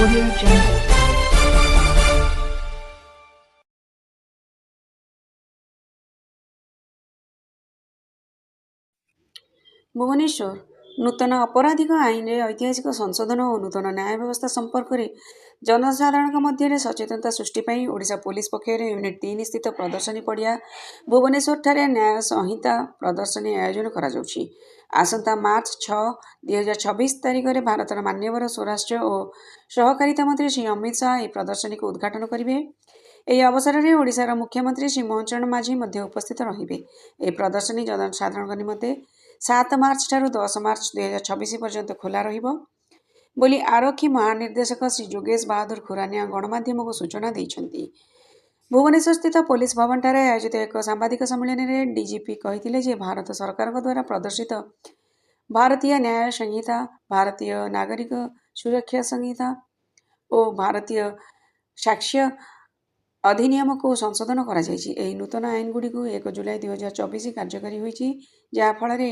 Audio Jungle. Bhubaneswar ନୂତନ ଅପରାଧିକ ଆଇନରେ ଐତିହାସିକ ସଂଶୋଧନ ଓ ନୂତନ ନ୍ୟାୟ ବ୍ୟବସ୍ଥା ସମ୍ପର୍କରେ ଜନସାଧାରଣଙ୍କ ମଧ୍ୟରେ ସଚେତନତା ସୃଷ୍ଟି ପାଇଁ ଓଡ଼ିଶା ପୋଲିସ ପକ୍ଷରୁ ୟୁନିଟ୍ 3 ସ୍ଥିତ ପ୍ରଦର୍ଶନୀ ପଡ଼ିଆ ଭୁବନେଶ୍ୱରଠାରେ ନ୍ୟାୟ ସଂହିତା ପ୍ରଦର୍ଶନୀ ଆୟୋଜନ କରାଯାଉଛି। ଆସନ୍ତା ମାର୍ଚ୍ଚ 6, 2026 ତାରିଖରେ ଭାରତର ମାନ୍ୟବର ସ୍ୱରାଷ୍ଟ୍ର ଓ ସହକାରିତା ମନ୍ତ୍ରୀ ଶ୍ରୀ ଅମିତ ଶାହା ଏହି ପ୍ରଦର୍ଶନୀକୁ ଉଦ୍ଘାଟନ କରିବେ। ଏହି ଅବସରରେ ଓଡ଼ିଶାର ମୁଖ୍ୟମନ୍ତ୍ରୀ ଶ୍ରୀ ମୋହନ ଚରଣ ମାଝୀ ମଧ୍ୟ ଉପସ୍ଥିତ ରହିବେ। ଏହି ପ୍ରଦର୍ଶନୀ ଜନସାଧାରଣଙ୍କ ନିମନ୍ତେ 7 ମାର୍ଚ୍ଚ ଠାରୁ 10 ମାର୍ଚ୍ଚ 2026 ପର୍ଯ୍ୟନ୍ତ ଖୋଲା ରହିବ ବୋଲି ଆରକ୍ଷୀ ମହାନିର୍ଦ୍ଦେଶକ ଶ୍ରୀ ଯୋଗେଶ ବାହାଦୁର ଖୁରାନିଆ ଗଣମାଧ୍ୟମକୁ ସୂଚନା ଦେଇଛନ୍ତି। ଭୁବନେଶ୍ୱରସ୍ଥିତ ପୋଲିସ ଭବନଠାରେ ଆୟୋଜିତ ଏକ ସାମ୍ବାଦିକ ସମ୍ମିଳନୀରେ ଡିଜିପି କହିଥିଲେ ଯେ ଭାରତ ସରକାରଙ୍କ ଦ୍ୱାରା ପ୍ରଦର୍ଶିତ ଭାରତୀୟ ନ୍ୟାୟ ସଂହିତା, ଭାରତୀୟ ନାଗରିକ ସୁରକ୍ଷା ସଂହିତା ଓ ଭାରତୀୟ ସାକ୍ଷ୍ୟ ଅଧିନିୟମକୁ ସଂଶୋଧନ କରାଯାଇଛି। ଏହି ନୂତନ ଆଇନଗୁଡ଼ିକୁ 1 ଜୁଲାଇ 2024 କାର୍ଯ୍ୟକାରୀ ହୋଇଛି, ଯାହାଫଳରେ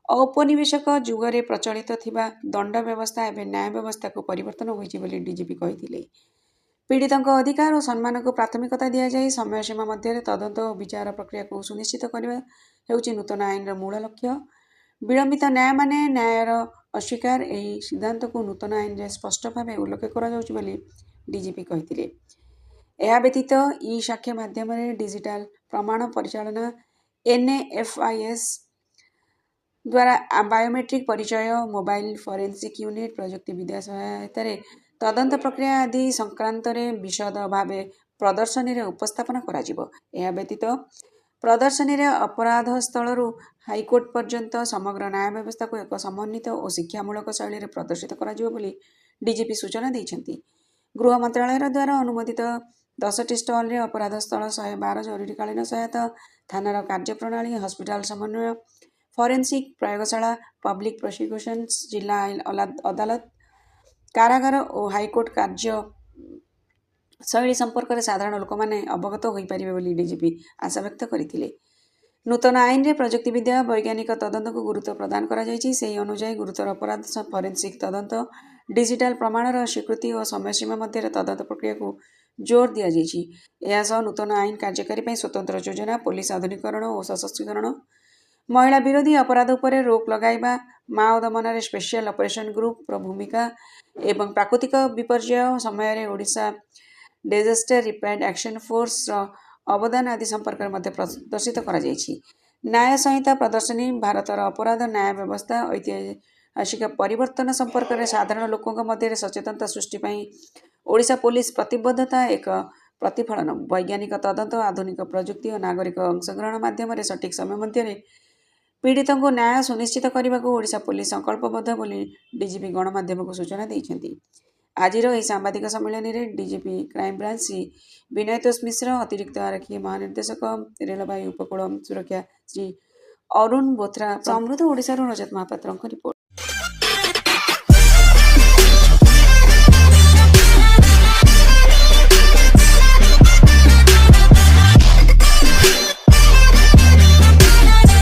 ଔପନିବେଶିକ ଯୁଗରେ ପ୍ରଚଳିତ ଥିବା ଦଣ୍ଡ ବ୍ୟବସ୍ଥା ଏବେ ନ୍ୟାୟ ବ୍ୟବସ୍ଥାକୁ ପରିବର୍ତ୍ତନ ହୋଇଛି ବୋଲି ଡିଜିପି କହିଥିଲେ। ପୀଡ଼ିତଙ୍କ ଅଧିକାର ଓ ସମ୍ମାନକୁ ପ୍ରାଥମିକତା ଦିଆଯାଇ ସମୟସୀମା ମଧ୍ୟରେ ତଦନ୍ତ ଓ ବିଚାର ପ୍ରକ୍ରିୟାକୁ ସୁନିଶ୍ଚିତ କରିବା ହେଉଛି ନୂତନ ଆଇନର ମୂଳ ଲକ୍ଷ୍ୟ। ବିଳମ୍ବିତ ନ୍ୟାୟ ମାନେ ନ୍ୟାୟର ଅସ୍ୱୀକାର ଏହି ସିଦ୍ଧାନ୍ତକୁ ନୂତନ ଆଇନରେ ସ୍ପଷ୍ଟ ଭାବେ ଉଲ୍ଲେଖ କରାଯାଉଛି ବୋଲି ଡିଜିପି କହିଥିଲେ। ଏହା ବ୍ୟତୀତ ଇ-ସାକ୍ଷ୍ୟ ମାଧ୍ୟମରେ ଡିଜିଟାଲ ପ୍ରମାଣ ପରିଚାଳନା, NAFIS ଦ୍ୱାରା ବାୟୋମେଟ୍ରିକ୍ ପରିଚୟ, ମୋବାଇଲ ଫରେନ୍ସିକ୍ ୟୁନିଟ୍, ପ୍ରଯୁକ୍ତିବିଦ୍ୟା ସହାୟତାରେ ତଦନ୍ତ ପ୍ରକ୍ରିୟା ଆଦି ସଂକ୍ରାନ୍ତରେ ବିଶଦ ଭାବେ ପ୍ରଦର୍ଶନୀରେ ଉପସ୍ଥାପନ କରାଯିବ। ଏହା ବ୍ୟତୀତ ପ୍ରଦର୍ଶନୀରେ ଅପରାଧସ୍ଥଳରୁ ହାଇକୋର୍ଟ ପର୍ଯ୍ୟନ୍ତ ସମଗ୍ର ନ୍ୟାୟ ବ୍ୟବସ୍ଥାକୁ ଏକ ସମନ୍ୱିତ ଓ ଶିକ୍ଷାମୂଳକ ଶୈଳୀରେ ପ୍ରଦର୍ଶିତ କରାଯିବ ବୋଲି ଡିଜିପି ସୂଚନା ଦେଇଛନ୍ତି। ଗୃହ ମନ୍ତ୍ରଣାଳୟ ଦ୍ୱାରା ଅନୁମୋଦିତ 10ଟି ଷ୍ଟଲରେ ଅପରାଧସ୍ଥଳ, 112 ଜରୁରୀକାଳୀନ ସହାୟତା, ଥାନାର କାର୍ଯ୍ୟପ୍ରଣାଳୀ, ହସ୍ପିଟାଲ ସମନ୍ୱୟ, ଫରେନ୍ସିକ୍ ପ୍ରୟୋଗଶାଳା, ପବ୍ଲିକ୍ ପ୍ରସିକ୍ୟୁସନ୍ସ, ଜିଲ୍ଲା ଅଦାଲତ, କାରାଗାର ଓ ହାଇକୋର୍ଟ କାର୍ଯ୍ୟ ଶୈଳୀ ସମ୍ପର୍କରେ ସାଧାରଣ ଲୋକମାନେ ଅବଗତ ହୋଇପାରିବେ ବୋଲି ଡିଜିପି ଆଶାବ୍ୟକ୍ତ କରିଥିଲେ। ନୂତନ ଆଇନରେ ପ୍ରଯୁକ୍ତିବିଦ୍ୟା, ବୈଜ୍ଞାନିକ ତଦନ୍ତକୁ ଗୁରୁତ୍ୱ ପ୍ରଦାନ କରାଯାଇଛି। ସେହି ଅନୁଯାୟୀ ଗୁରୁତର ଅପରାଧ ଫରେନ୍ସିକ୍ ତଦନ୍ତ, ଡିଜିଟାଲ ପ୍ରମାଣର ସ୍ୱୀକୃତି ଓ ସମୟସୀମା ମଧ୍ୟରେ ତଦନ୍ତ ପ୍ରକ୍ରିୟାକୁ ଜୋର ଦିଆଯାଇଛି। ଏହାସହ ନୂତନ ଆଇନ କାର୍ଯ୍ୟକାରୀ ପାଇଁ ସ୍ୱତନ୍ତ୍ର ଯୋଜନା, ପୋଲିସ ଆଧୁନିକୀକରଣ ଓ ସଶକ୍ତୀକରଣ, ମହିଳା ବିରୋଧୀ ଅପରାଧ ଉପରେ ରୋକ ଲଗାଇବା, ମାଓ ଦମନରେ ସ୍ପେଶିଆଲ ଅପରେସନ ଗ୍ରୁପର ଭୂମିକା ଏବଂ ପ୍ରାକୃତିକ ବିପର୍ଯ୍ୟୟ ସମୟରେ ଓଡ଼ିଶା ଡିଜାଷ୍ଟର ରିପାଏଡ୍ ଆକ୍ସନ ଫୋର୍ସର ଅବଦାନ ଆଦି ସମ୍ପର୍କରେ ମଧ୍ୟ ପ୍ରଦର୍ଶିତ କରାଯାଇଛି। ନ୍ୟାୟ ସଂହିତା ପ୍ରଦର୍ଶନୀ ଭାରତର ଅପରାଧ ନ୍ୟାୟ ବ୍ୟବସ୍ଥା ଐତିହାସିକ ପରିବର୍ତ୍ତନ ସମ୍ପର୍କରେ ସାଧାରଣ ଲୋକଙ୍କ ମଧ୍ୟରେ ସଚେତନତା ସୃଷ୍ଟି ପାଇଁ ଓଡ଼ିଶା ପୋଲିସ ପ୍ରତିବଦ୍ଧତା ଏକ ପ୍ରତିଫଳନ। ବୈଜ୍ଞାନିକ ତଦନ୍ତ, ଆଧୁନିକ ପ୍ରଯୁକ୍ତି ଓ ନାଗରିକ ଅଂଶଗ୍ରହଣ ମାଧ୍ୟମରେ ସଠିକ୍ ସମୟ ମଧ୍ୟରେ ପୀଡ଼ିତଙ୍କୁ ନ୍ୟାୟ ସୁନିଶ୍ଚିତ କରିବାକୁ ଓଡ଼ିଶା ପୋଲିସ ସଂକଳ୍ପବଦ୍ଧ ବୋଲି ଡିଜିପି ଗଣମାଧ୍ୟମକୁ ସୂଚନା ଦେଇଛନ୍ତି। ଆଜିର ଏହି ସାମ୍ବାଦିକ ସମ୍ମିଳନୀରେ ଡିଜିପି କ୍ରାଇମବ୍ରାଞ୍ଚ ଶ୍ରୀ ବିନୟତୋଷ ମିଶ୍ର, ଅତିରିକ୍ତ ଆରକ୍ଷୀ ମହାନିର୍ଦ୍ଦେଶକ ରେଳବାଇ ଉପକୂଳ ସୁରକ୍ଷା ଶ୍ରୀ ଅରୁଣ ବୋଥ୍ରା, ସମୃଦ୍ଧ ଓଡ଼ିଶାରୁ ରଜତ ମହାପାତ୍ରଙ୍କ ରିପୋର୍ଟ।